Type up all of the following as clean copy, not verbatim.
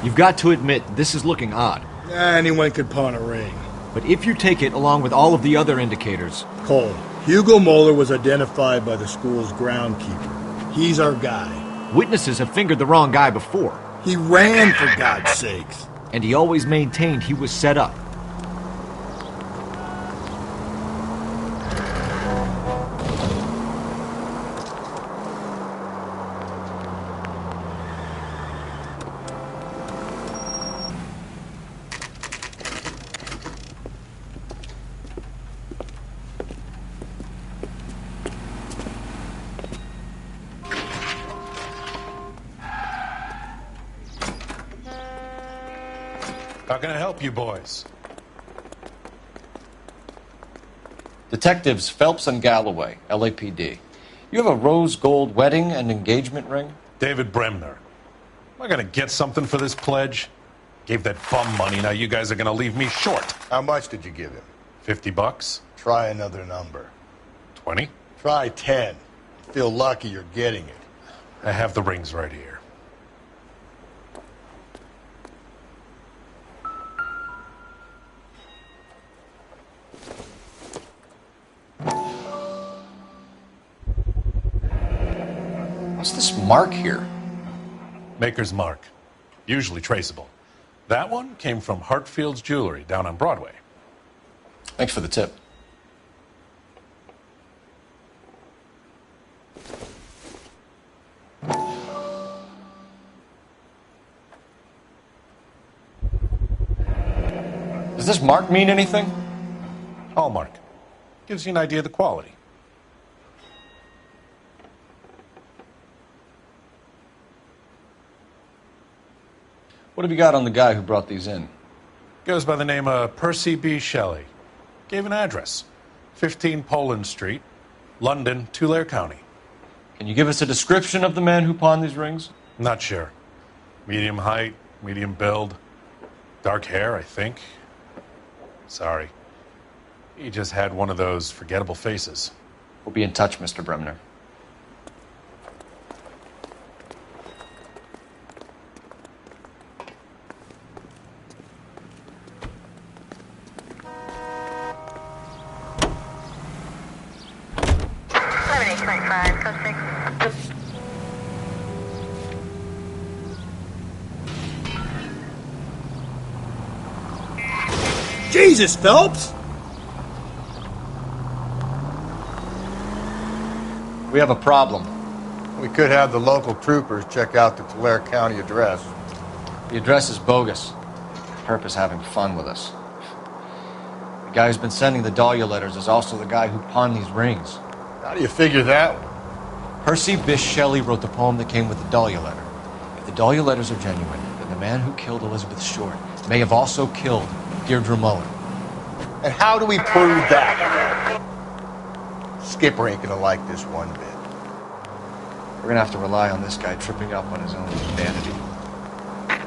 You've got to admit, this is looking odd. Anyone could pawn a ring. But if you take it along with all of the other indicators... Cole, Hugo Moeller was identified by the school's groundkeeper. He's our guy. Witnesses have fingered the wrong guy before. He ran, for God's sakes. And he always maintained he was set up. How can I help you boys? Detectives Phelps and Galloway, LAPD. You have a rose gold wedding and engagement ring? David Bremner. Am I gonna get something for this pledge? Gave that bum money, now you guys are gonna leave me short. How much did you give him? $50? Try another number. 20? Try 10. Feel lucky you're getting it. I have the rings right here. What's this mark here? Maker's mark. Usually traceable. That one came from Hartfield's Jewelry down on Broadway. Thanks for the tip. Does this mark mean anything? Hallmark. Gives you an idea of the quality. What have you got on the guy who brought these in? Goes by the name of Percy B. Shelley. Gave an address. 15 Poland Street, London, Tulare County. Can you give us a description of the man who pawned these rings? Not sure. Medium height, medium build. Dark hair, I think. Sorry. He just had one of those forgettable faces. We'll be in touch, Mr. Bremner. Jesus, Phelps! We have a problem. We could have the local troopers check out the Tulare County address. The address is bogus. Herp is having fun with us. The guy who's been sending the Dahlia letters is also the guy who pawned these rings. How do you figure that one? Percy Bysshe Shelley wrote the poem that came with the Dahlia letter. If the Dahlia letters are genuine, then the man who killed Elizabeth Short may have also killed Deirdre Mullen. And how do we prove that? Skipper ain't gonna like this one bit. We're gonna have to rely on this guy tripping up on his own vanity.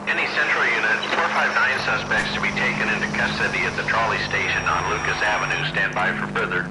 Any Central Unit, 459 suspects to be taken into custody at the trolley station on Lucas Avenue. Stand by for further.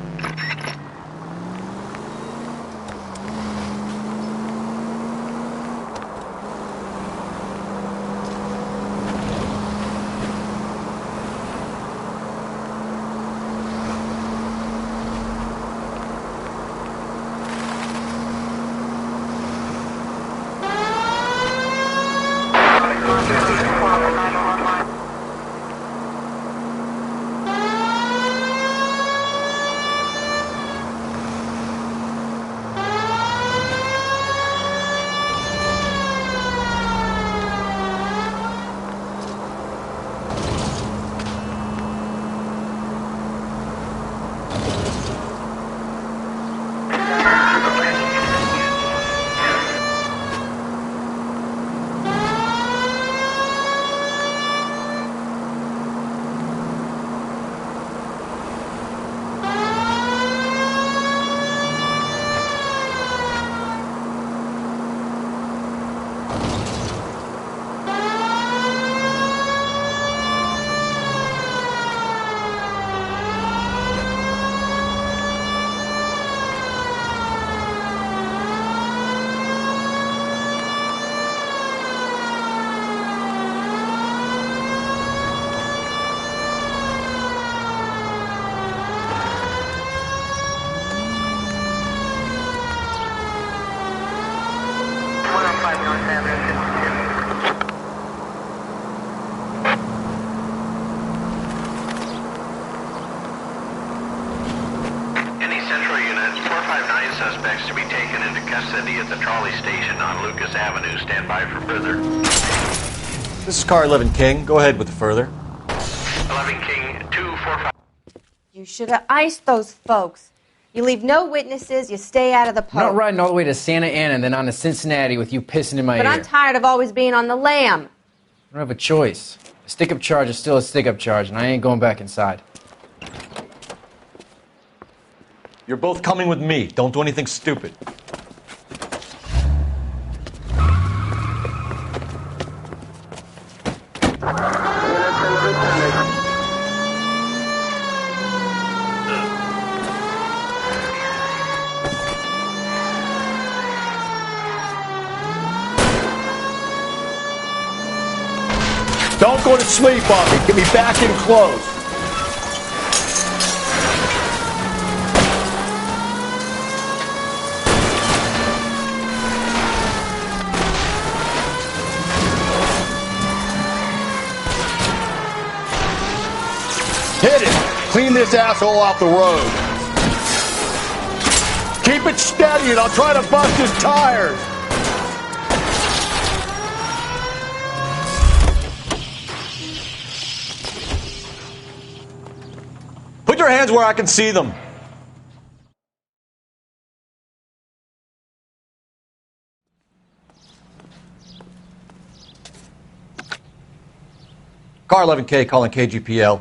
suspects to be taken into custody at the trolley station on Lucas Avenue. Stand by for further. This is car 11 King. Go ahead with the further. 11 King 245. You should have iced those folks. You leave no witnesses, you stay out of the I'm poke. not riding all the way to Santa Ana and then on to Cincinnati with you pissing in my But ear. I'm tired of always being on the lam. I don't have a choice. A stick-up charge is still a stick-up charge, and I ain't going back inside. You're both coming with me. Don't do anything stupid. Don't go to sleep on me. Get me back in close. Hit it. Clean this asshole off the road. Keep it steady and I'll try to bust his tires. Put your hands where I can see them. Car 11K calling KGPL.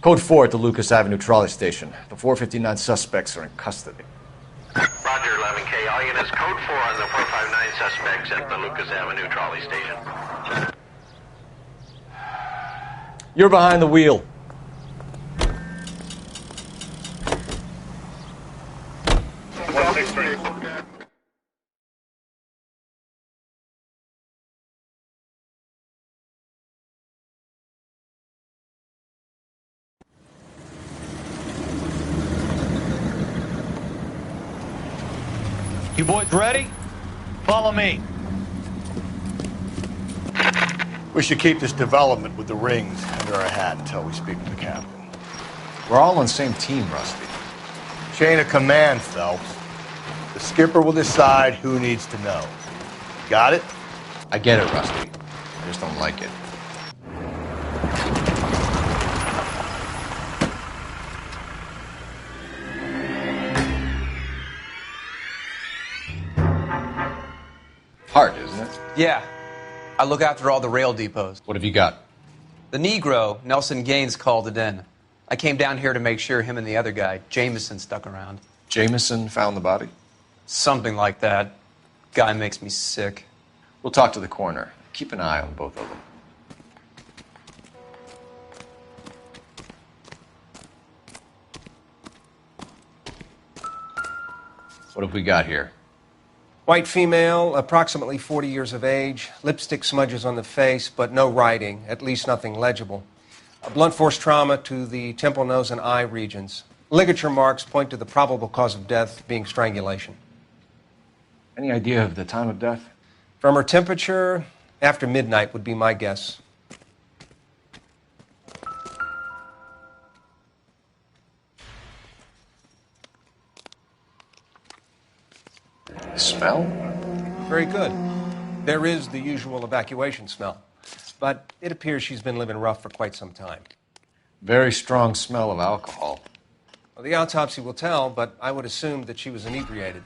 Code 4 at the Lucas Avenue trolley station. The 459 suspects are in custody. Roger, 11K. All units, code 4 on the 459 suspects at the Lucas Avenue trolley station. You're behind the wheel. You boys ready? Follow me. We should keep this development with the rings under our hat until we speak with the captain. We're all on the same team, Rusty. Chain of command, Phelps. The skipper will decide who needs to know. Got it? I get it, Rusty. I just don't like it. Hard, isn't it? Yeah. I look after all the rail depots. What have you got? The Negro, Nelson Gaines, called it in. I came down here to make sure him and the other guy, Jameson, stuck around. Jameson found the body? Something like that. Guy makes me sick. We'll talk to the coroner. Keep an eye on both of them. What have we got here? White female, approximately 40 years of age, lipstick smudges on the face, but no writing, at least nothing legible. A blunt force trauma to the temple, nose, and eye regions. Ligature marks point to the probable cause of death being strangulation. Any idea of the time of death? From her temperature, after midnight would be my guess. The smell? Very good. There is the usual evacuation smell, but it appears she's been living rough for quite some time. Very strong smell of alcohol. Well, the autopsy will tell, but I would assume that she was inebriated.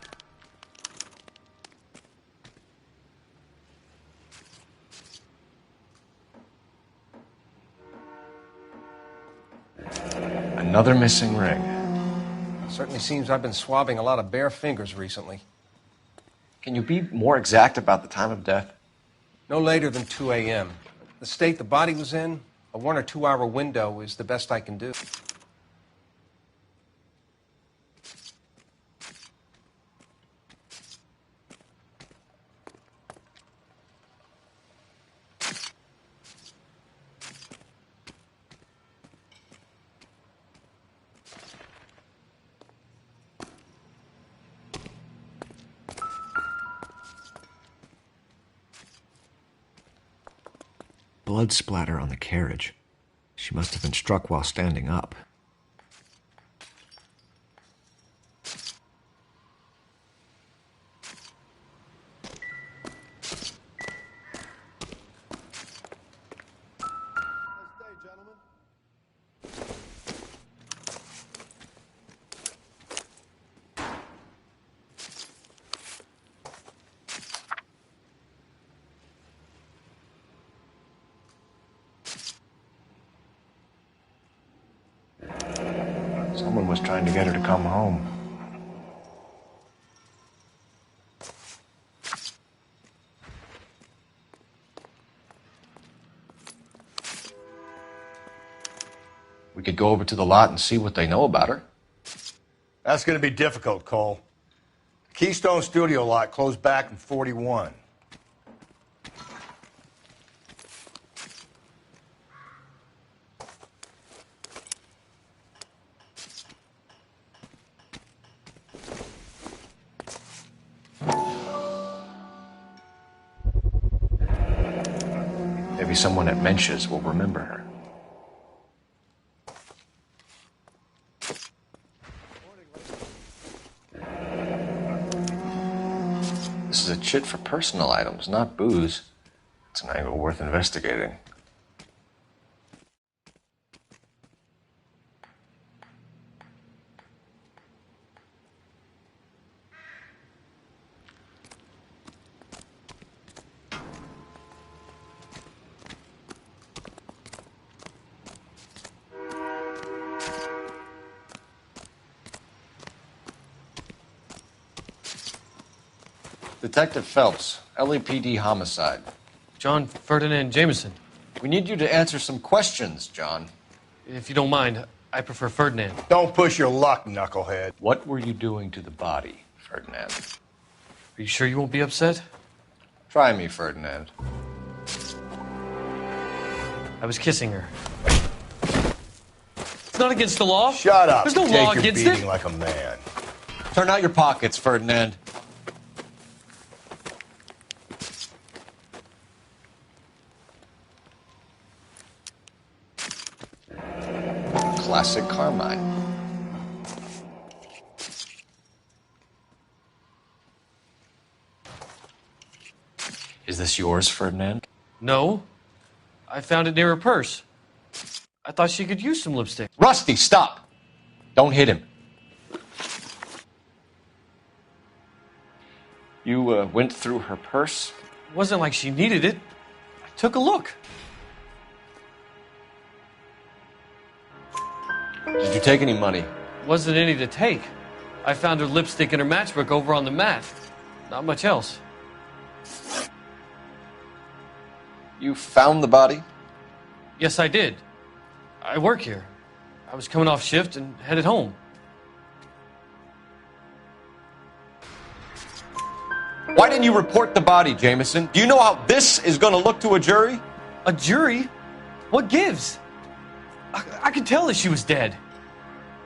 Another missing ring. Certainly seems I've been swabbing a lot of bare fingers recently. Can you be more exact about the time of death? No later than 2 a.m. The state the body was in, a 1 or 2 hour window is the best I can do. Blood splatter on the carriage. She must have been struck while standing up. was trying to get her to come home. We could go over to the lot and see what they know about her. That's going to be difficult, Cole. The Keystone Studio lot closed back in 41. Maybe someone at Mensch's will remember her. This is a chit for personal items, not booze. It's an angle worth investigating. Detective Phelps, LAPD Homicide. John Ferdinand Jameson. We need you to answer some questions, John. If you don't mind, I prefer Ferdinand. Don't push your luck, knucklehead. What were you doing to the body, Ferdinand? Are you sure you won't be upset? Try me, Ferdinand. I was kissing her. It's not against the law. Shut up. There's no Take law your against beating it. like a man. Turn out your pockets, Ferdinand. Classic Carmine. Is this yours, Ferdinand? No. I found it near her purse. I thought she could use some lipstick. Rusty, stop! Don't hit him. You went through her purse? It wasn't like she needed it. I took a look. Did you take any money? Wasn't any to take. I found her lipstick in her matchbook over on the mat. Not much else. You found the body? Yes, I did. I work here. I was coming off shift and headed home. Why didn't you report the body, Jameson? Do you know how this is going to look to a jury? A jury? What gives? I could tell that she was dead.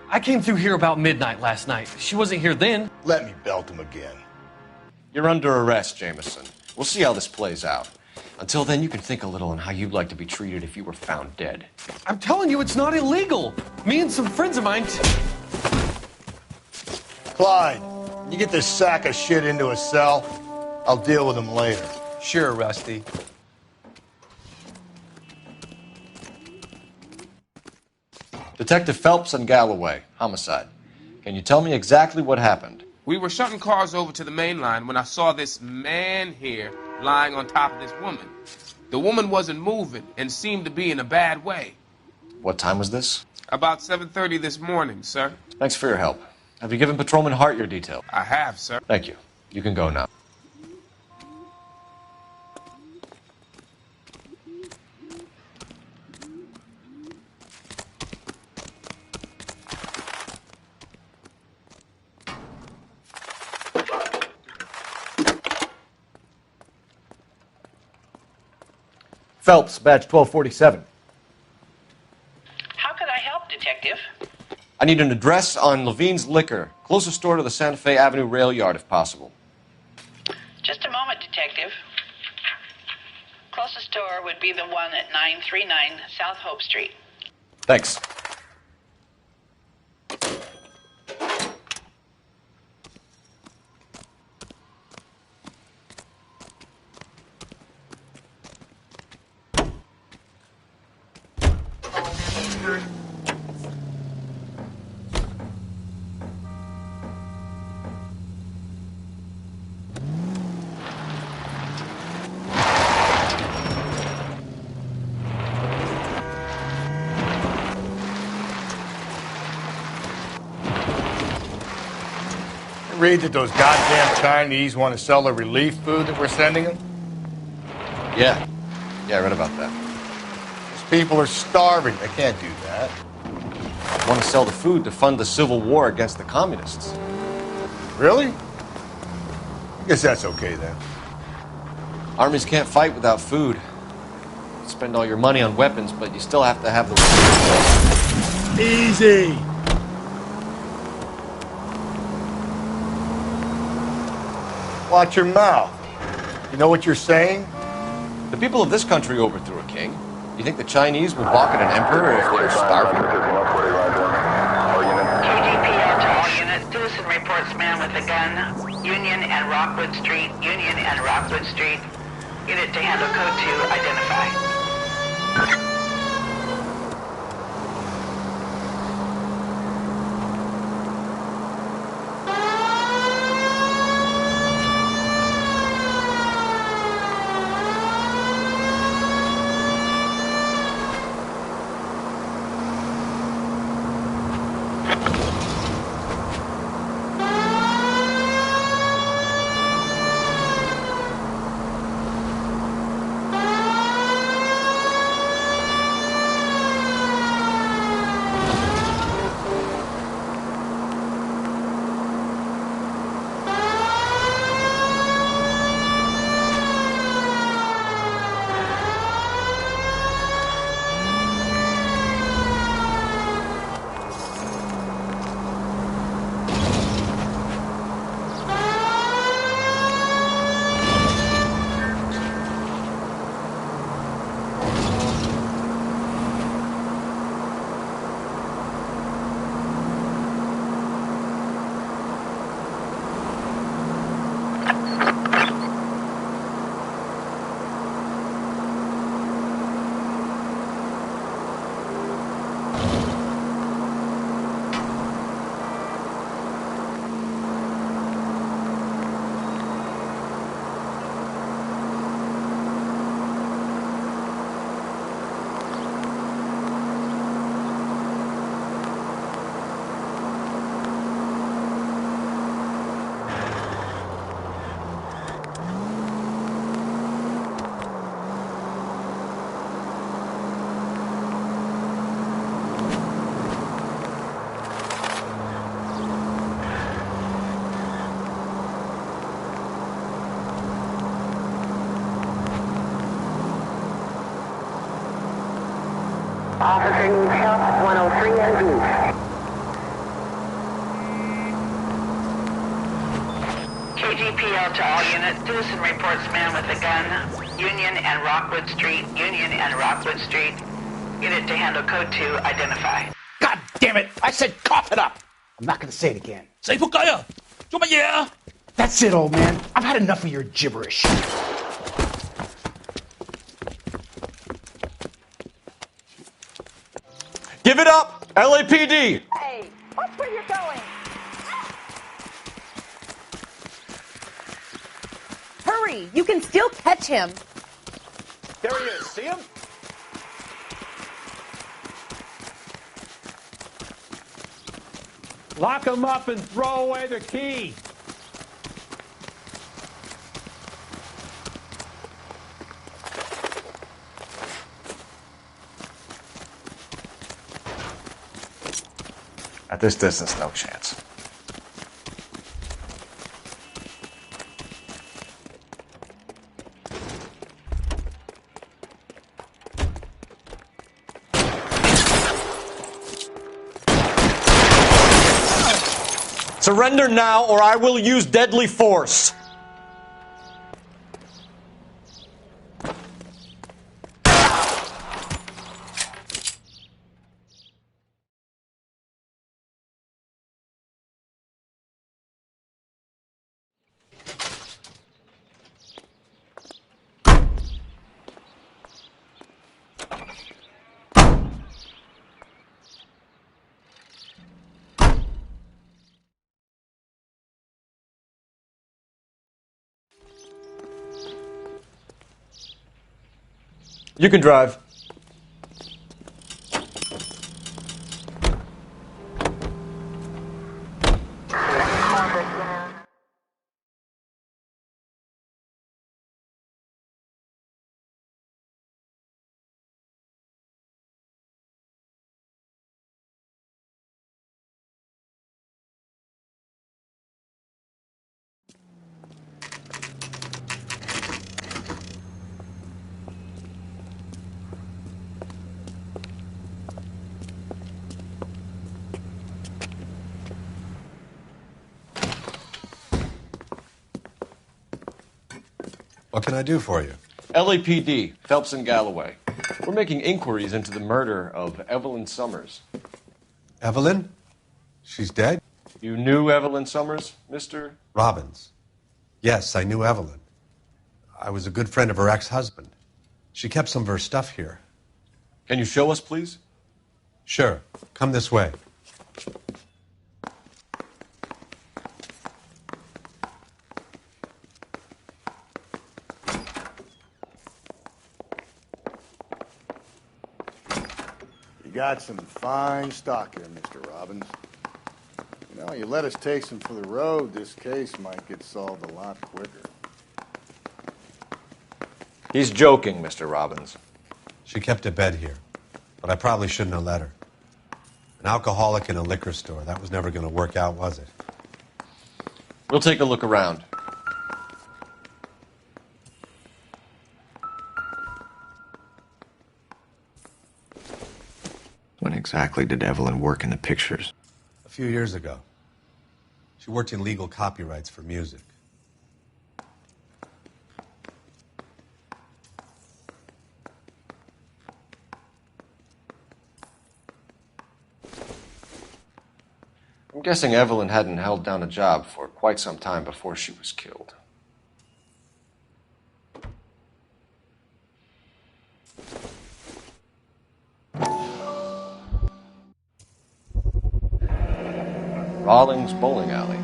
I came through here about midnight last night. She wasn't here then. Let me belt him again. You're under arrest, Jameson. We'll see how this plays out. Until then, you can think a little on how you'd like to be treated if you were found dead. I'm telling you, it's not illegal. Me and some friends of mine... Clyde, you get this sack of shit into a cell. I'll deal with him later. Sure, Rusty. Detective Phelps and Galloway, Homicide. Can you tell me exactly what happened? We were shutting cars over to the main line when I saw this man here lying on top of this woman. The woman wasn't moving and seemed to be in a bad way. What time was this? About 7:30 this morning, sir. Thanks for your help. Have you given Patrolman Hart your detail? I have, sir. Thank you. You can go now. Phelps, badge 1247. How could I help, Detective? I need an address on Levine's Liquor. Closest store to the Santa Fe Avenue rail yard, if possible. Just a moment, Detective. Closest store would be the one at 939 South Hope Street. Thanks. read that those goddamn Chinese want to sell the relief food that we're sending them? Yeah. Yeah, I read about that. These people are starving. They can't do that. They want to sell the food to fund the civil war against the communists. Really? I guess that's okay then. Armies can't fight without food. You spend all your money on weapons, but you still have to have the... Easy! Watch your mouth. You know what you're saying? The people of this country overthrew a king. You think the Chinese would balk at an emperor if they were starving? KGPL to all units. Citizen reports man with a gun. Union and Rockwood Street. Union and Rockwood Street. Unit to handle code 2. Identify. Officer needs help, 103 and B. KGPL to all units. Citizen reports man with a gun. Union and Rockwood Street. Union and Rockwood Street. Unit to handle code 2. Identify. God damn it! I said cough it up! I'm not gonna say it again. Say仆街啊！做乜嘢啊？ That's it, old man. I've had enough of your gibberish. Give it up! LAPD! Hey, watch where you're going. Hurry! You can still catch him. There he is. See him? Lock him up and throw away the key. At this distance, no chance. Surrender now, or I will use deadly force. You can drive. What can I do for you? LAPD, Phelps and Galloway. We're making inquiries into the murder of Evelyn Summers. Evelyn? She's dead? You knew Evelyn Summers, Mr. Robbins. Yes, I knew Evelyn. I was a good friend of her ex-husband. She kept some of her stuff here. Can you show us, please? Sure. Come this way. You got some fine stock here, Mr. Robbins. You know, you let us take some for the road, this case might get solved a lot quicker. He's joking, Mr. Robbins. She kept a bed here, but I probably shouldn't have let her. An alcoholic in a liquor store, that was never going to work out, was it? We'll take a look around. When exactly did Evelyn work in the pictures? A few years ago. She worked in legal copyrights for music. I'm guessing Evelyn hadn't held down a job for quite some time before she was killed. Rawlings Bowling Alley.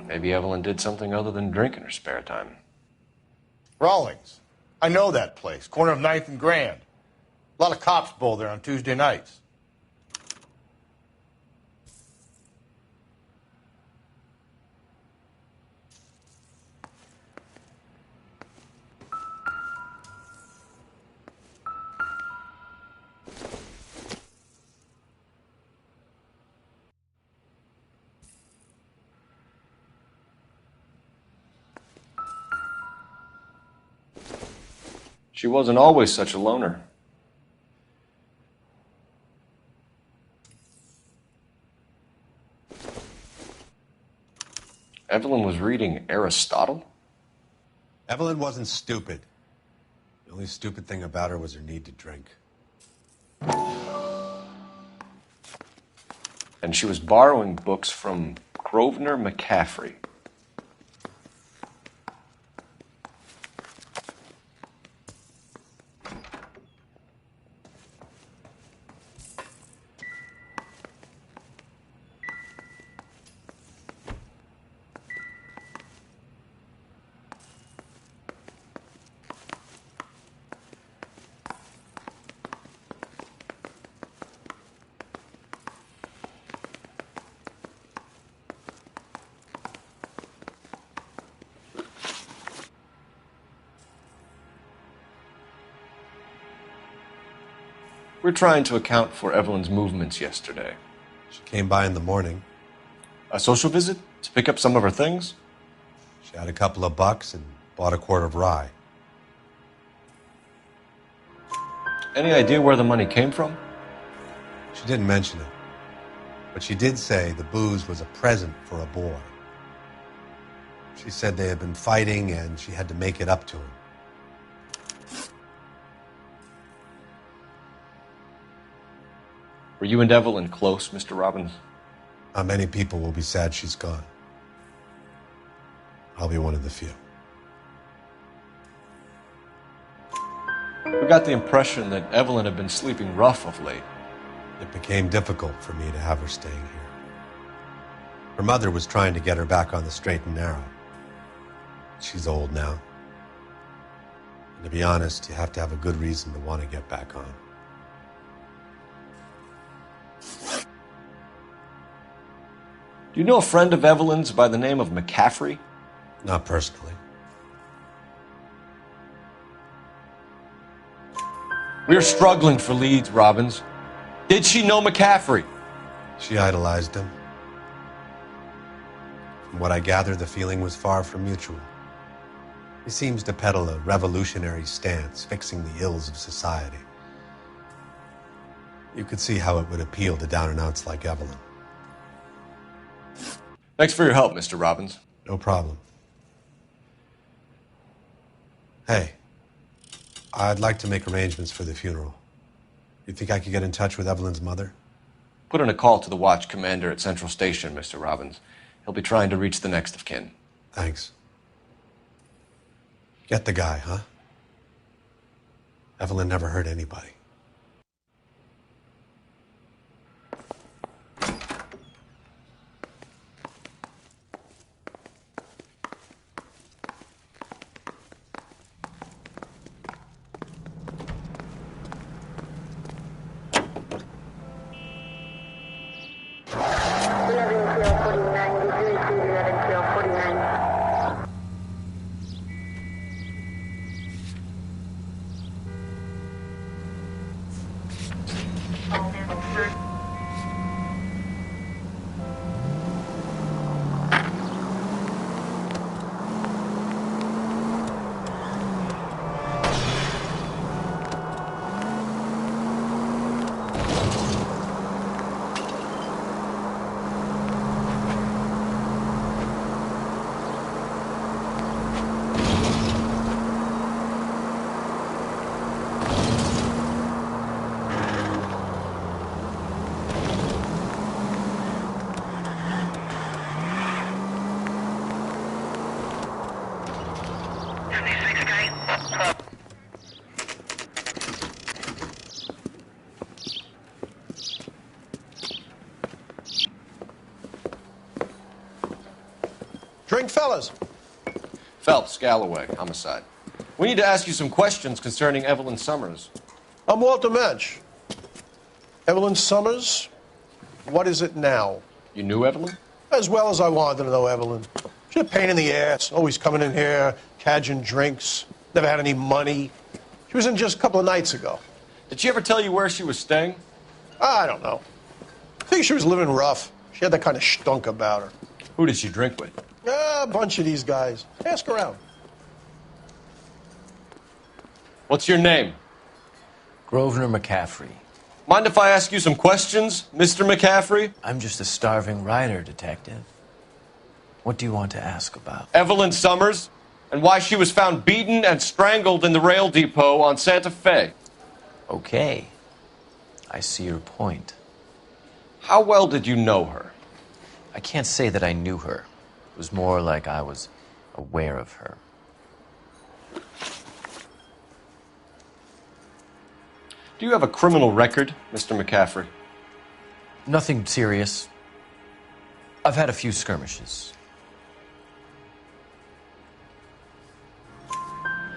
Maybe Evelyn did something other than drink in her spare time. Rawlings. I know that place. Corner of 9th and Grand. A lot of cops bowl there on Tuesday nights. She wasn't always such a loner. Evelyn was reading Aristotle? Evelyn wasn't stupid. The only stupid thing about her was her need to drink. And she was borrowing books from Grosvenor McCaffrey. We're trying to account for Evelyn's movements yesterday. She came by in the morning. A social visit? To pick up some of her things? She had a couple of bucks and bought a quart of rye. Any idea where the money came from? She didn't mention it. But she did say the booze was a present for a boy. She said they had been fighting and she had to make it up to him. Were you and Evelyn close, Mr. Robbins? Not many people will be sad she's gone. I'll be one of the few. We got the impression that Evelyn had been sleeping rough of late. It became difficult for me to have her staying here. Her mother was trying to get her back on the straight and narrow. She's old now. And to be honest, you have to have a good reason to want to get back on. Do you know a friend of Evelyn's by the name of McCaffrey? Not personally. We're struggling for leads, Robbins. Did she know McCaffrey? She idolized him. From what I gather, the feeling was far from mutual. He seems to peddle a revolutionary stance, fixing the ills of society. You could see how it would appeal to down-and-outs like Evelyn. Thanks for your help, Mr. Robbins. No problem. Hey, I'd like to make arrangements for the funeral. You think I could get in touch with Evelyn's mother? Put in a call to the watch commander at Central Station, Mr. Robbins. He'll be trying to reach the next of kin. Thanks. Get the guy, huh? Evelyn never hurt anybody. Drink, fellas. Phelps, Galloway, Homicide. We need to ask you some questions concerning Evelyn Summers. I'm Walter Mensch. Evelyn Summers, what is it now? You knew Evelyn? As well as I wanted to know Evelyn. She's a pain in the ass, always coming in here, cadging drinks, never had any money. She was in just a couple of nights ago. Did she ever tell you where she was staying? I don't know. I think she was living rough. She had that kind of stunk about her. Who did she drink with? A bunch of these guys. Ask around. What's your name? Grosvenor McCaffrey. Mind if I ask you some questions, Mr. McCaffrey? I'm just a starving writer, Detective. What do you want to ask about? Evelyn Summers, and why she was found beaten and strangled in the rail depot on Santa Fe. Okay. I see your point. How well did you know her? I can't say that I knew her. It was more like I was aware of her. Do you have a criminal record, Mr. McCaffrey? Nothing serious. I've had a few skirmishes.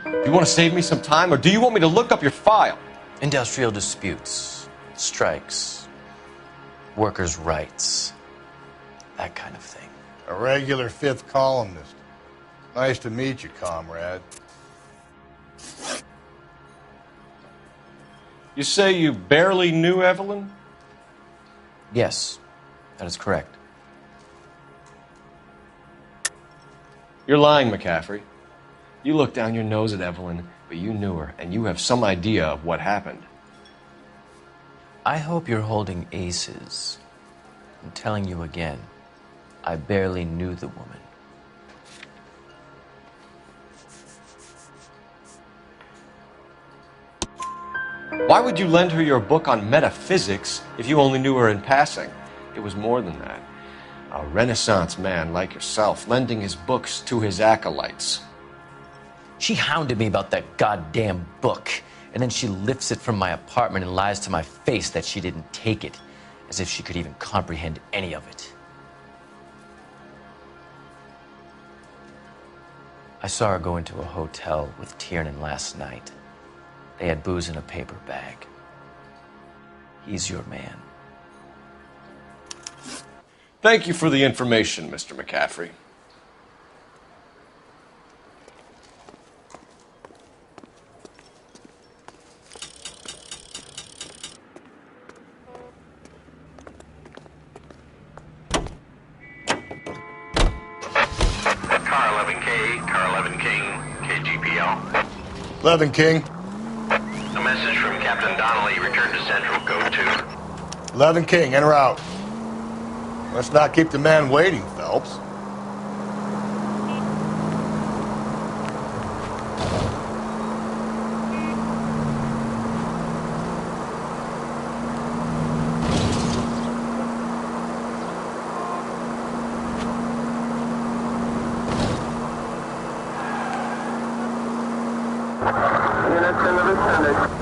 Do you want to save me some time, or do you want me to look up your file? Industrial disputes, strikes, workers' rights, that kind of thing. A regular fifth columnist. Nice to meet you, comrade. You say you barely knew Evelyn? Yes, that is correct. You're lying, McCaffrey. You looked down your nose at Evelyn, but you knew her, and you have some idea of what happened. I hope you're holding aces. I'm telling you again, I barely knew the woman. Why would you lend her your book on metaphysics if you only knew her in passing? It was more than that. A Renaissance man like yourself, lending his books to his acolytes. She hounded me about that goddamn book, and then she lifts it from my apartment and lies to my face that she didn't take it, as if she could even comprehend any of it. I saw her go into a hotel with Tiernan last night. They had booze in a paper bag. He's your man. Thank you for the information, Mr. McCaffrey. Car 11K, Car 11 King, KGPL. 11 King. A message from Captain Donnelly. Return to Central, code 2. 11 King, en route. Let's not keep the man waiting, Phelps. 11 Units in the vicinity.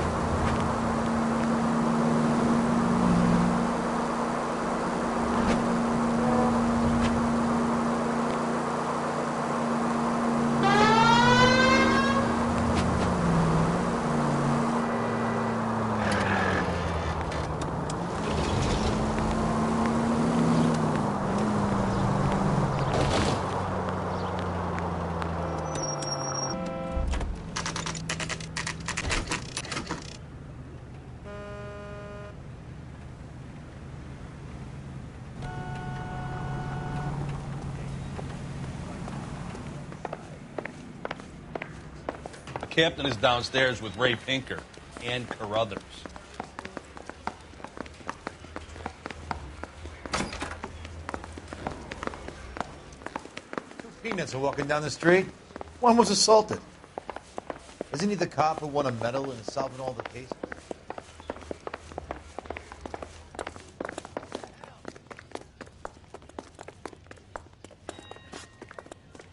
The captain is downstairs with Ray Pinker and Carruthers. Two peanuts are walking down the street. One was assaulted. Isn't he the cop who won a medal in solving all the cases?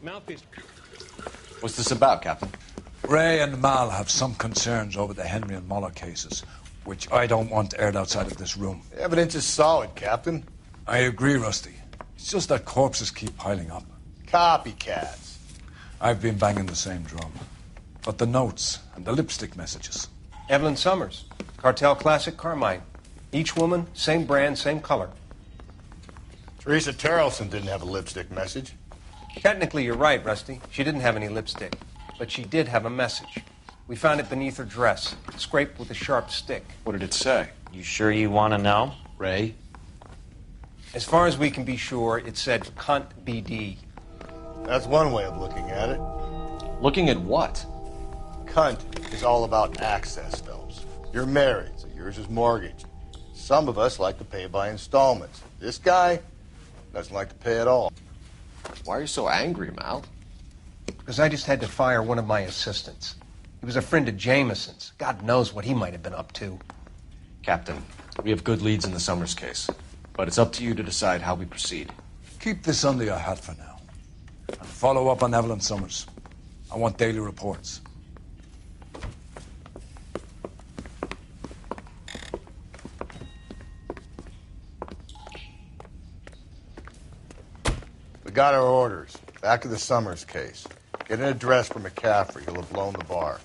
Mouthpiece. What's this about, Captain? Ray and Mal have some concerns over the Henry and Muller cases, which I don't want aired outside of this room. The evidence is solid, Captain. I agree, Rusty. It's just that corpses keep piling up. Copycats. I've been banging the same drum. But the notes and the lipstick messages. Evelyn Summers, Cartel Classic Carmine. Each woman, same brand, same color. Teresa Terrelson didn't have a lipstick message. Technically, you're right, Rusty. She didn't have any lipstick. But she did have a message. We found it beneath her dress, scraped with a sharp stick. What did it say? You sure you want to know? Ray? As far as we can be sure, it said cunt BD. That's one way of looking at it. Looking at what? Cunt is all about access, Phelps. You're married, so yours is mortgaged. Some of us like to pay by installments. This guy doesn't like to pay at all. Why are you so angry, Mal? Because I just had to fire one of my assistants. He was a friend of Jameson's. God knows what he might have been up to. Captain, we have good leads in the Summers case, but it's up to you to decide how we proceed. Keep this under your hat for now. And follow up on Evelyn Summers. I want daily reports. We got our orders. Back to the Summers case. Get an address for McCaffrey. He'll have blown the bar.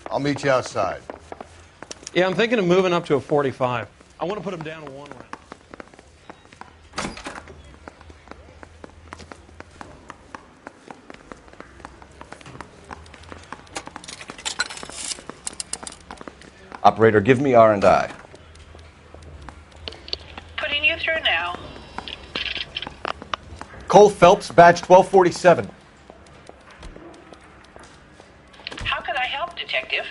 I'll meet you outside. Yeah, I'm thinking of moving up to a 45. I want to put him down to 1 round. Operator, give me R&I. Putting you through now. Cole Phelps, badge 1247. How can I help, Detective?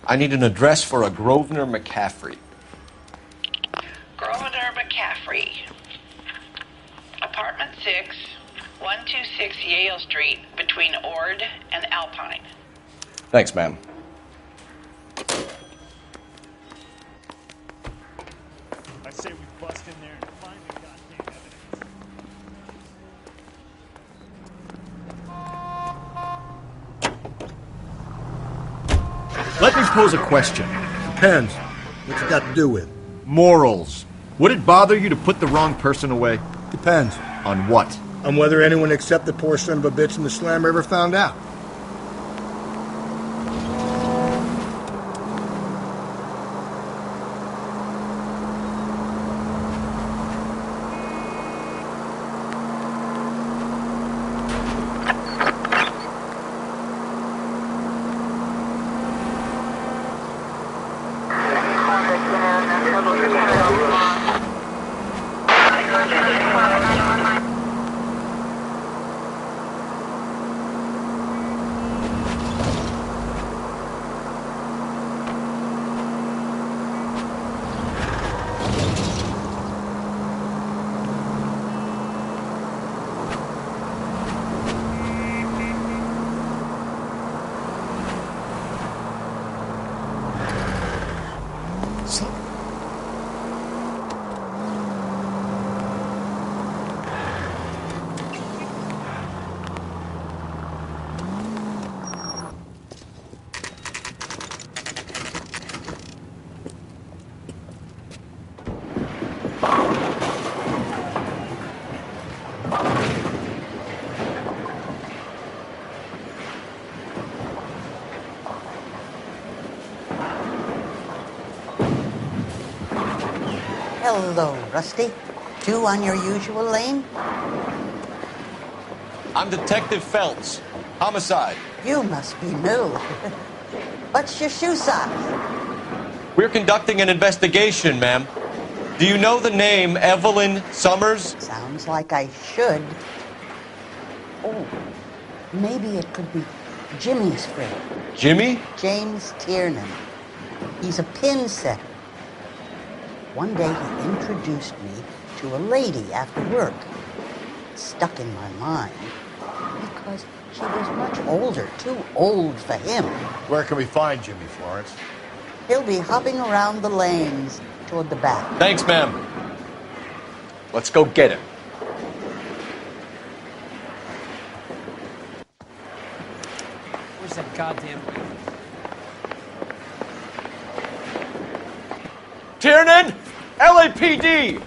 I need an address for a Grosvenor McCaffrey. Grosvenor McCaffrey. Apartment 6, 126 Yale Street, between Ord and Alpine. Thanks, ma'am. I say we bust in there and find the goddamn evidence. Let me pose a question. Depends. What's it got to do with? Morals. Would it bother you to put the wrong person away? Depends. On what? On whether anyone except the poor son of a bitch in the slammer ever found out. Hello, Rusty. Two on your usual lane? I'm Detective Phelps. Homicide. You must be new. What's your shoe size? We're conducting an investigation, ma'am. Do you know the name Evelyn Summers? Sounds like I should. Oh, maybe it could be Jimmy's friend. Jimmy? James Tiernan. He's a pin setter. One day he introduced me to a lady after work. It stuck in my mind because she was much older, too old for him. Where can we find Jimmy, Florence? He'll be hopping around the lanes toward the back. Thanks, ma'am. Let's go get him. Where's that goddamn... Tiernan! LAPD!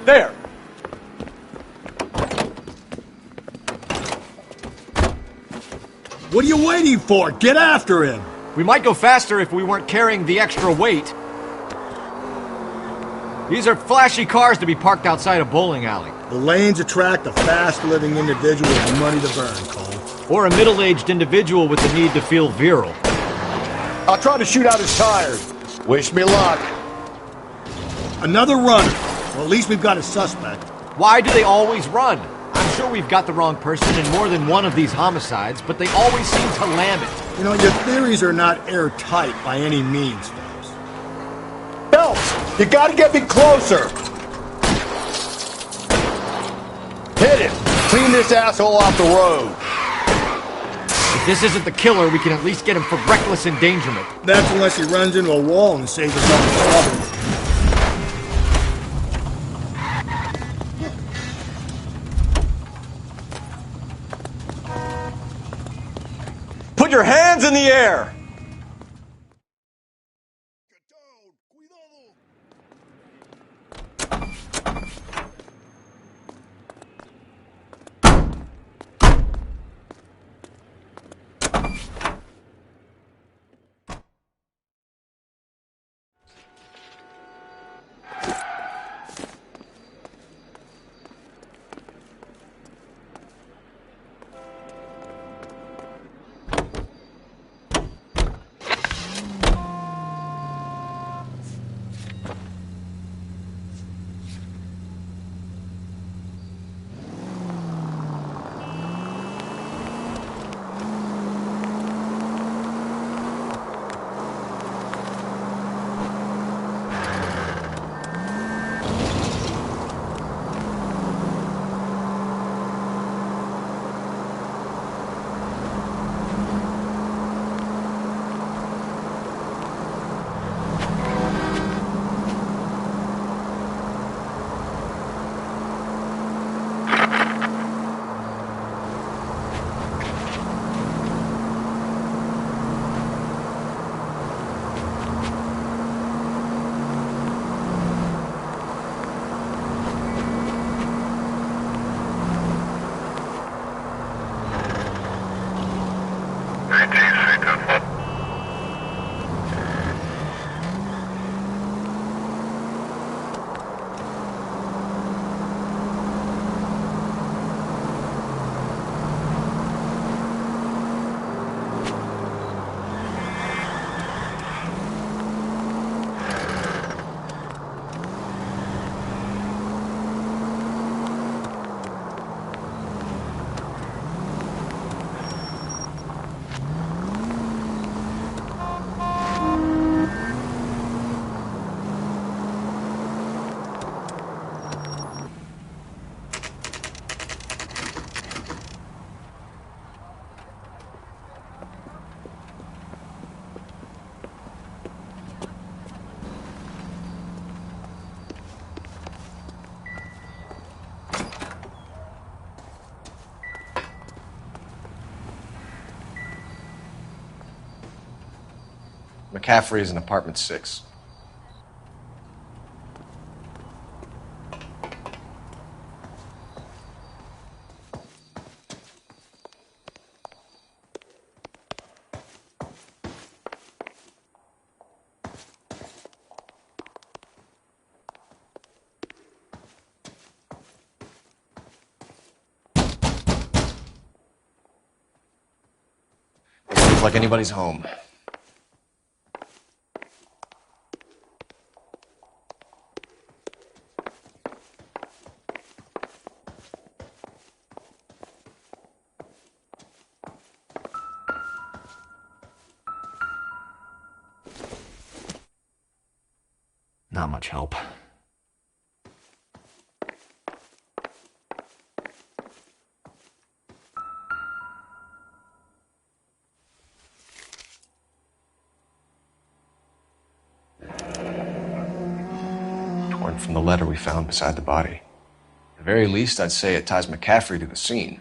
There! What are you waiting for? Get after him! We might go faster if we weren't carrying the extra weight. These are flashy cars to be parked outside a bowling alley. The lanes attract a fast-living individual with money to burn, Cole. Or a middle-aged individual with the need to feel virile. I'll try to shoot out his tires. Wish me luck. Another runner. Well, at least we've got a suspect. Why do they always run? I'm sure we've got the wrong person in more than one of these homicides, but they always seem to lam it. You know, your theories are not airtight by any means, Phelps. Phelps, you gotta get me closer. Hit him. Clean this asshole off the road. If this isn't the killer, we can at least get him for reckless endangerment. That's unless he runs into a wall and saves us all the trouble. Put your hands in the air! McCaffrey is in apartment 6. like anybody's home. Not much help. Torn from the letter we found beside the body. At the very least, I'd say it ties McCaffrey to the scene.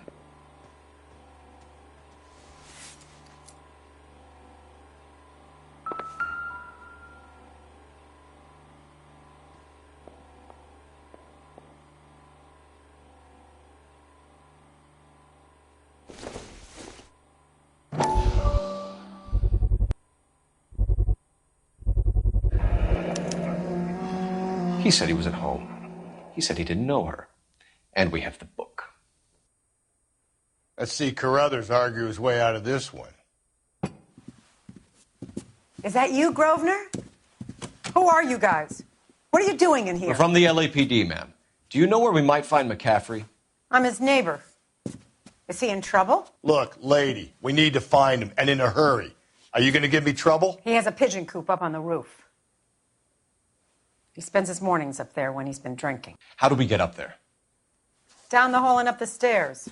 He said he was at home. He said he didn't know her. And we have the book. Let's see Carruthers argue his way out of this one. Is that you, Grosvenor? Who are you guys? What are you doing in here? We're from the LAPD, ma'am. Do you know where we might find McCaffrey? I'm his neighbor. Is he in trouble? Look, lady, we need to find him, and in a hurry. Are you going to give me trouble? He has a pigeon coop up on the roof. He spends his mornings up there when he's been drinking. How do we get up there? Down the hall and up the stairs.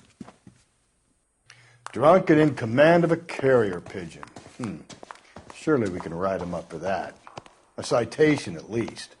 Drunk and in command of a carrier pigeon. Surely we can write him up for that. A citation, at least.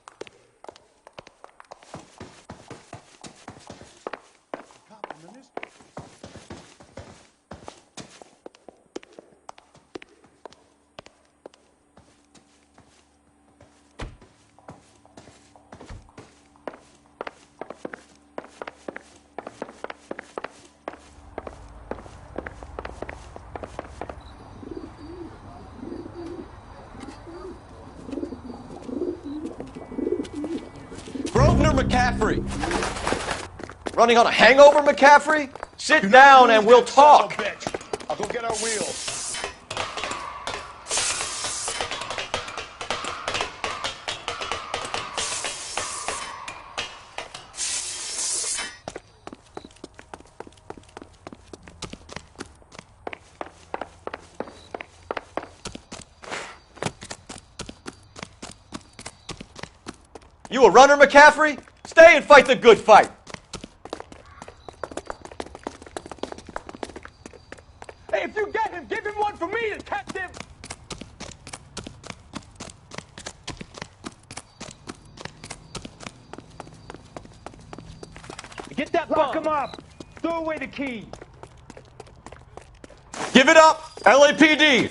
McCaffrey! Running on a hangover, McCaffrey? Sit down and we'll talk. I'll go get our wheels. You a runner, McCaffrey? Stay and fight the good fight. Hey, if you get him, give him one for me, detective! Get that Lock him up! Throw away the key! Give it up, LAPD!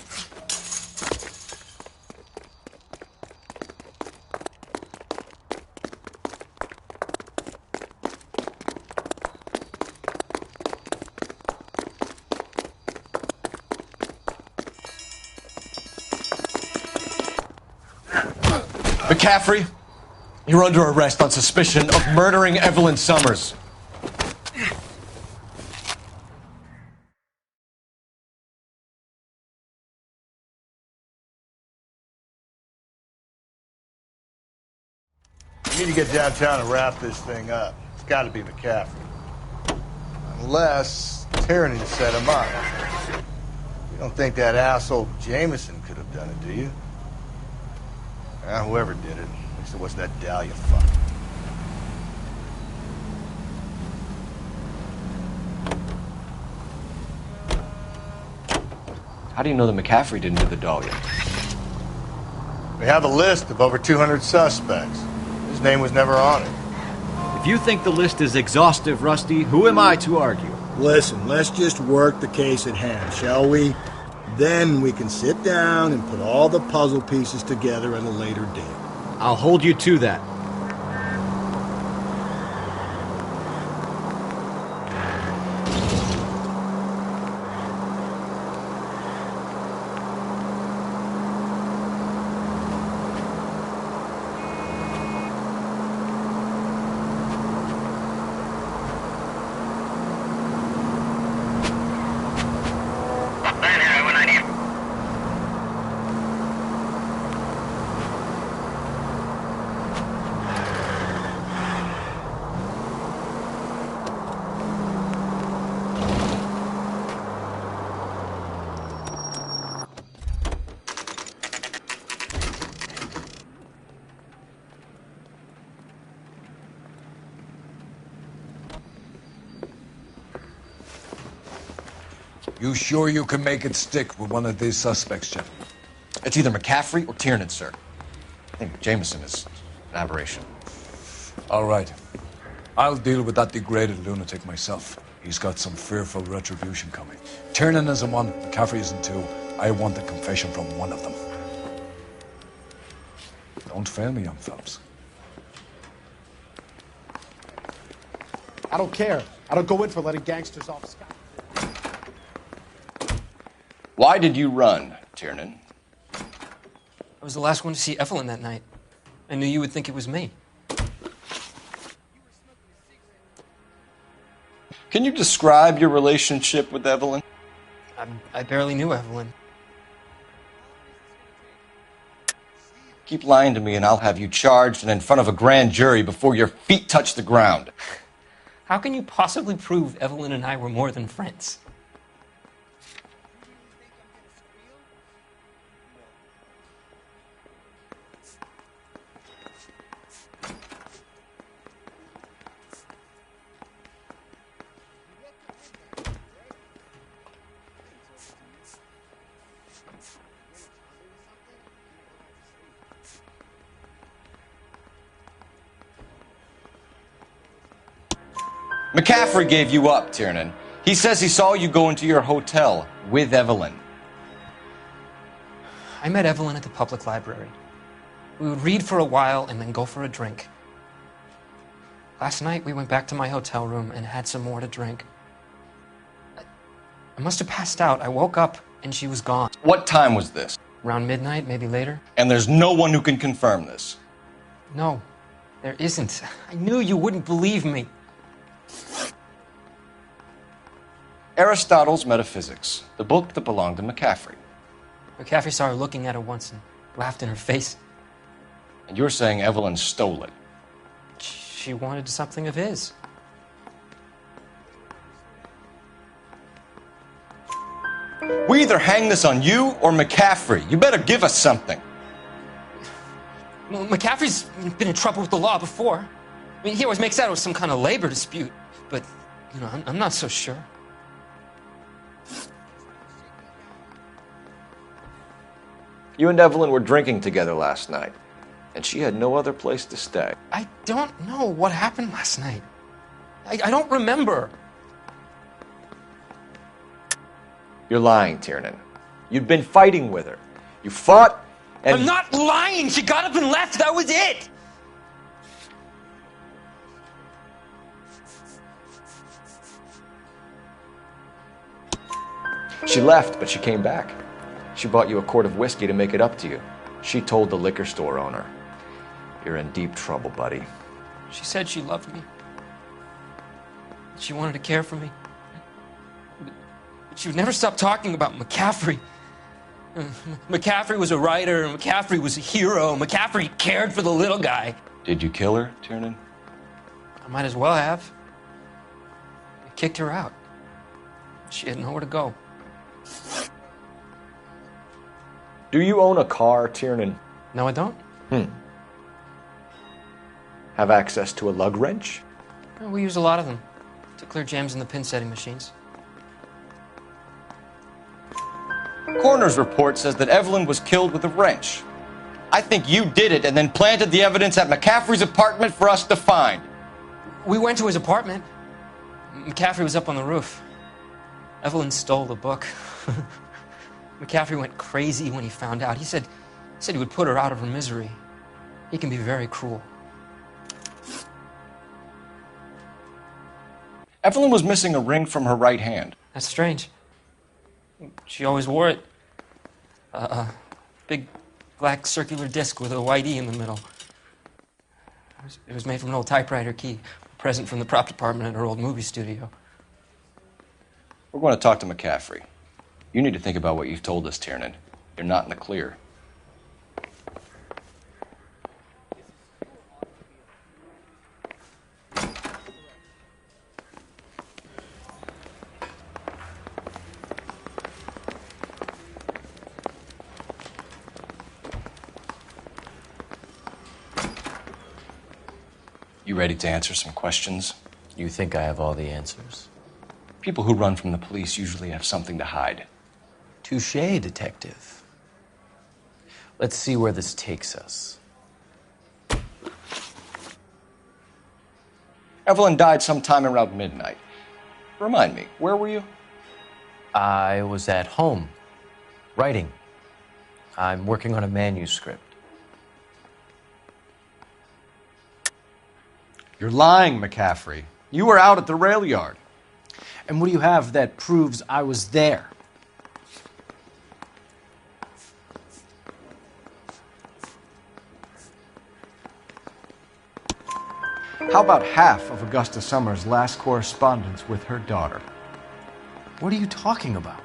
McCaffrey, you're under arrest on suspicion of murdering Evelyn Summers. We need to get downtown and wrap this thing up. It's got to be McCaffrey. Unless Tyranny set him up. You don't think that asshole Jameson could have done it, do you? Whoever did it. At least it wasn't that Dahlia fuck. How do you know that McCaffrey didn't do the Dahlia? We have a list of over 200 suspects. His name was never on it. If you think the list is exhaustive, Rusty, who am I to argue? Listen, let's just work the case at hand, shall we? Then we can sit down and put all the puzzle pieces together at a later date. I'll hold you to that. You sure you can make it stick with one of these suspects, gentlemen? It's either McCaffrey or Tiernan, sir. I think Jameson is an aberration. All right. I'll deal with that degraded lunatic myself. He's got some fearful retribution coming. Tiernan isn't one, McCaffrey isn't two. I want a confession from one of them. Don't fail me, young fellas. I don't care. I don't go in for letting gangsters off scot. Why did you run, Tiernan? I was the last one to see Evelyn that night. I knew you would think it was me. Can you describe your relationship with Evelyn? I barely knew Evelyn. Keep lying to me and I'll have you charged and in front of a grand jury before your feet touch the ground. How can you possibly prove Evelyn and I were more than friends? McCaffrey gave you up, Tiernan. He says he saw you go into your hotel with Evelyn. I met Evelyn at the public library. We would read for a while and then go for a drink. Last night, we went back to my hotel room and had some more to drink. I must have passed out. I woke up and she was gone. What time was this? Around midnight, maybe later. And there's no one who can confirm this? No, there isn't. I knew you wouldn't believe me. Aristotle's Metaphysics, the book that belonged to McCaffrey. McCaffrey saw her looking at her once and laughed in her face. And you're saying Evelyn stole it? She wanted something of his. We either hang this on you or McCaffrey. You better give us something. Well, McCaffrey's been in trouble with the law before. I mean, he always makes out it was some kind of labor dispute. But, you know, I'm not so sure. You and Evelyn were drinking together last night, and she had no other place to stay. I don't know what happened last night. I don't remember. You're lying, Tiernan. You'd been fighting with her. You fought, and... I'm not lying! She got up and left! That was it! She left, but she came back. She bought you a quart of whiskey to make it up to you. She told the liquor store owner. You're in deep trouble, buddy. She said she loved me. She wanted to care for me. But she would never stop talking about McCaffrey. McCaffrey was a writer, McCaffrey was a hero, McCaffrey cared for the little guy. Did you kill her, Tiernan? I might as well have. I kicked her out. She had nowhere to go. Do you own a car, Tiernan? No, I don't. Have access to a lug wrench? Well, we use a lot of them to clear jams in the pin setting machines. Coroner's report says that Evelyn was killed with a wrench. I think you did it and then planted the evidence at McCaffrey's apartment for us to find. We went to his apartment. McCaffrey was up on the roof. Evelyn stole the book. McCaffrey went crazy when he found out. He said he would put her out of her misery. He can be very cruel. Evelyn was missing a ring from her right hand. That's strange. She always wore it. A big black circular disc with a white E in the middle. It was made from an old typewriter key, a present from the prop department at her old movie studio. We're going to talk to McCaffrey. You need to think about what you've told us, Tiernan. You're not in the clear. You ready to answer some questions? You think I have all the answers? People who run from the police usually have something to hide. Touché, detective. Let's see where this takes us. Evelyn died sometime around midnight. Remind me, where were you? I was at home, writing. I'm working on a manuscript. You're lying, McCaffrey. You were out at the rail yard. And what do you have that proves I was there? How about half of Augusta Summers' last correspondence with her daughter? What are you talking about?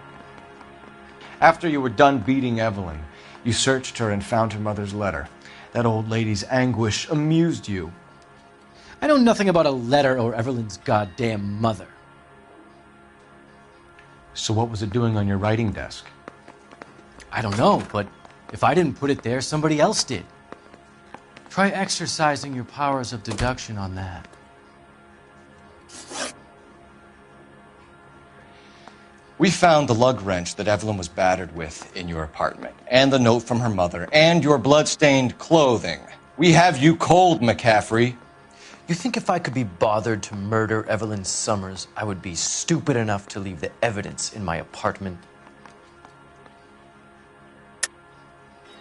After you were done beating Evelyn, you searched her and found her mother's letter. That old lady's anguish amused you. I know nothing about a letter or Evelyn's goddamn mother. So what was it doing on your writing desk? I don't know, but if I didn't put it there, somebody else did. Try exercising your powers of deduction on that. We found the lug wrench that Evelyn was battered with in your apartment, and the note from her mother, and your blood-stained clothing. We have you cold, McCaffrey. You think if I could be bothered to murder Evelyn Summers, I would be stupid enough to leave the evidence in my apartment?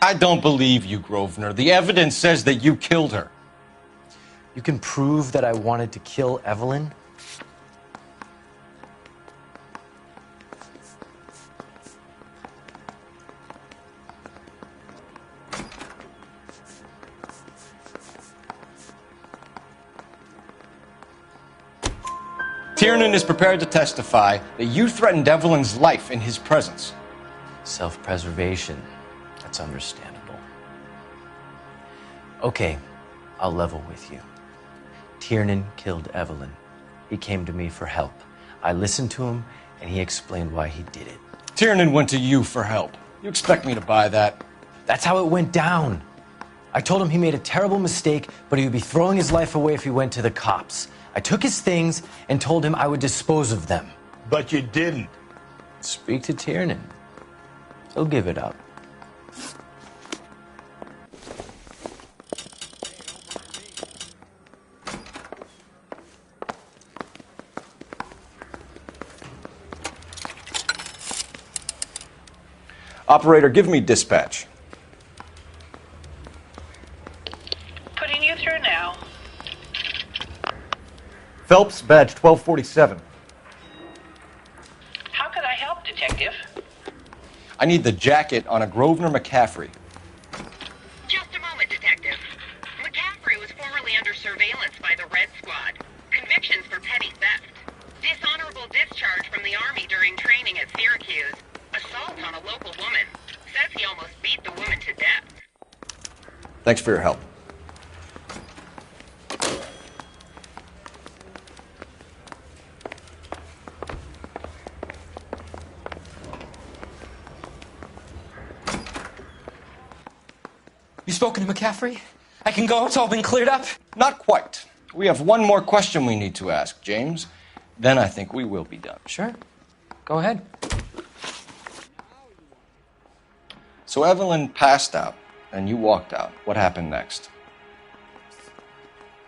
I don't believe you, Grosvenor. The evidence says that you killed her. You can prove that I wanted to kill Evelyn? Tiernan is prepared to testify that you threatened Evelyn's life in his presence. Self-preservation. That's understandable. Okay, I'll level with you. Tiernan killed Evelyn. He came to me for help. I listened to him, and he explained why he did it. Tiernan went to you for help. You expect me to buy that? That's how it went down. I told him he made a terrible mistake, but he would be throwing his life away if he went to the cops. I took his things and told him I would dispose of them. But you didn't. Speak to Tiernan. He'll give it up. Operator, give me dispatch. Putting you through now. Phelps, badge 1247. How could I help, Detective? I need the jacket on a Grosvenor McCaffrey. Just a moment, Detective. McCaffrey was formerly under surveillance by the Red Squad. Convictions for petty theft. Dishonorable discharge from the Army during training at Syracuse. Assault on a local woman. Says he almost beat the woman to death. Thanks for your help. You spoken to McCaffrey? I can go? It's all been cleared up? Not quite. We have one more question we need to ask, James. Then I think we will be done. Sure. Go ahead. So Evelyn passed out, and you walked out. What happened next?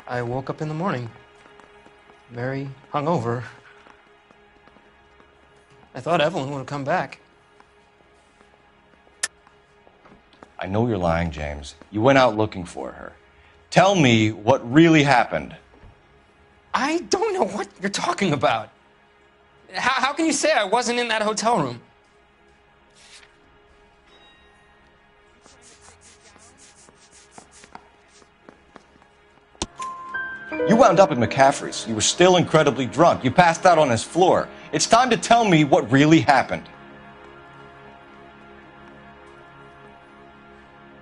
I woke up in the morning, very hungover. I thought Evelyn would have come back. I know you're lying, James. You went out looking for her. Tell me what really happened. I don't know what you're talking about. How can you say I wasn't in that hotel room? You wound up at McCaffrey's. You were still incredibly drunk. You passed out on his floor. It's time to tell me what really happened.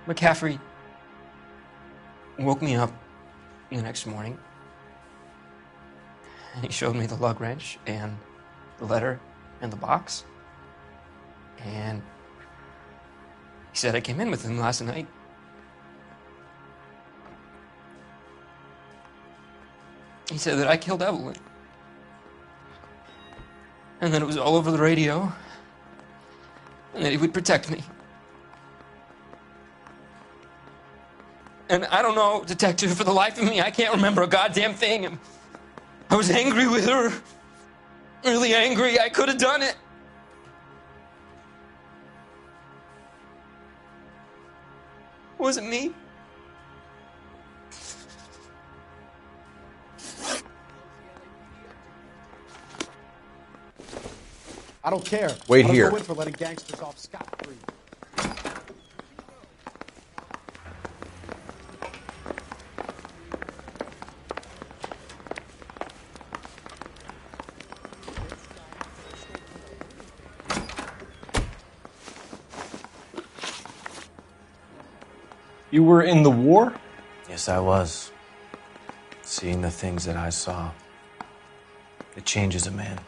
McCaffrey woke me up the next morning, and he showed me the lug wrench and the letter and the box, and he said I came in with him last night. He said that I killed Evelyn. And that it was all over the radio. And that he would protect me. And I don't know, Detective, for the life of me, I can't remember a goddamn thing. And I was angry with her. Really angry. I could have done it. Was it me? I don't care. Wait I don't here. go in for letting gangsters off scot-free. You were in the war? Yes, I was. Seeing the things that I saw. It changes a man.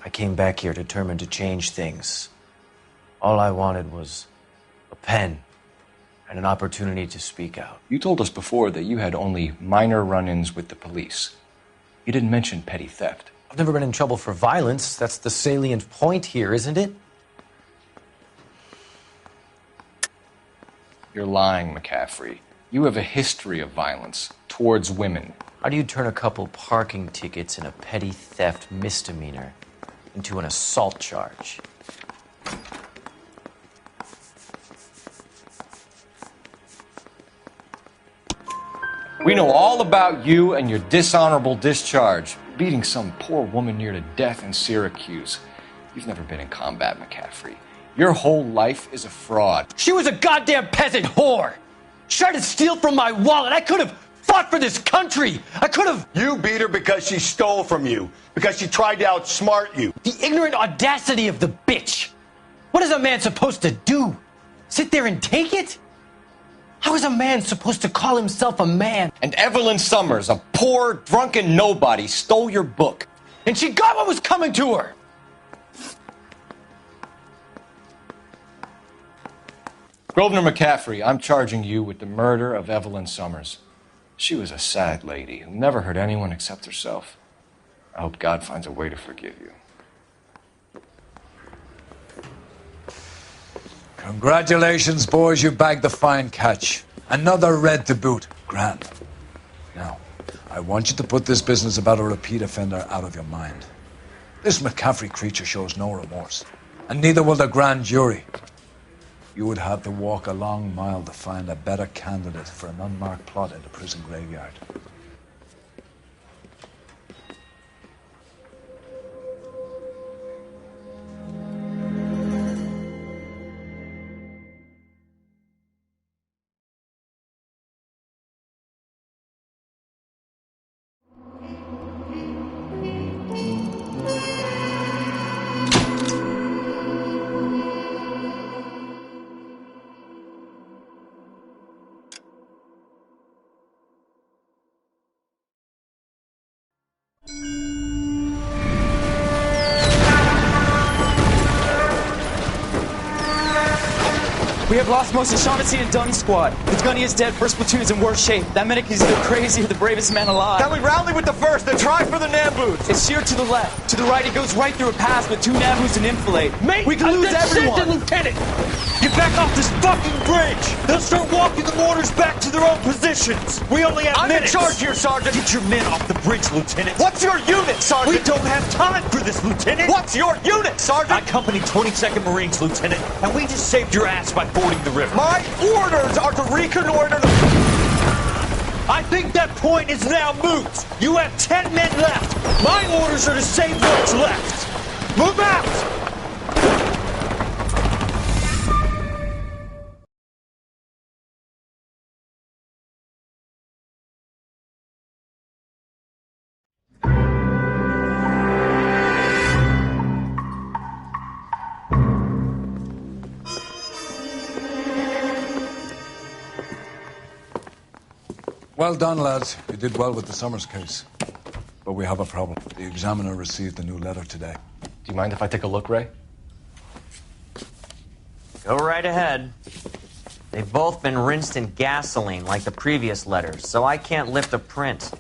I came back here determined to change things. All I wanted was a pen and an opportunity to speak out. You told us before that you had only minor run-ins with the police. You didn't mention petty theft. I've never been in trouble for violence. That's the salient point here, isn't it? You're lying, McCaffrey. You have a history of violence towards women. How do you turn a couple parking tickets and a petty theft misdemeanor into an assault charge? We know all about you and your dishonorable discharge, beating some poor woman near to death in Syracuse. You've never been in combat, McCaffrey. Your whole life is a fraud. She was a goddamn peasant whore! She tried to steal from my wallet. I could have fought for this country. I could have... You beat her because she stole from you. Because she tried to outsmart you. The ignorant audacity of the bitch. What is a man supposed to do? Sit there and take it? How is a man supposed to call himself a man? And Evelyn Summers, a poor, drunken nobody, stole your book. And she got what was coming to her. Grosvenor McCaffrey, I'm charging you with the murder of Evelyn Summers. She was a sad lady who never hurt anyone except herself. I hope God finds a way to forgive you. Congratulations, boys. You bagged the fine catch. Another red to boot. Grand. Now, I want you to put this business about a repeat offender out of your mind. This McCaffrey creature shows no remorse, and neither will the grand jury. You would have to walk a long mile to find a better candidate for an unmarked plot in the prison graveyard. We have lost most of Shaughnessy and Dunn's squad. The gunny is dead, first platoon is in worse shape. That medic is either crazy or the bravest man alive. Then we rally with the first, then try for the Nambus. It's sheer to the left. To the right, it goes right through a pass with 2 Nambus and enfilade. Mate, we can lose everyone. Lieutenant! Get back off this fucking bridge! They'll start walking the mortars back to their own positions! We only have minutes! I'm in charge here, Sergeant! Get your men off the bridge, Lieutenant! What's your unit, Sergeant? We don't have time for this, Lieutenant! What's your unit, Sergeant? I company 22nd Marines, Lieutenant, and we just saved your ass by fording the river. My orders are to reconnoiter the... I think that point is now moot! You have 10 men left! My orders are to save what's left! Move out! Well done, lads. You did well with the Summers case. But we have a problem. The examiner received a new letter today. Do you mind if I take a look, Ray? Go right ahead. They've both been rinsed in gasoline like the previous letters, so I can't lift a print.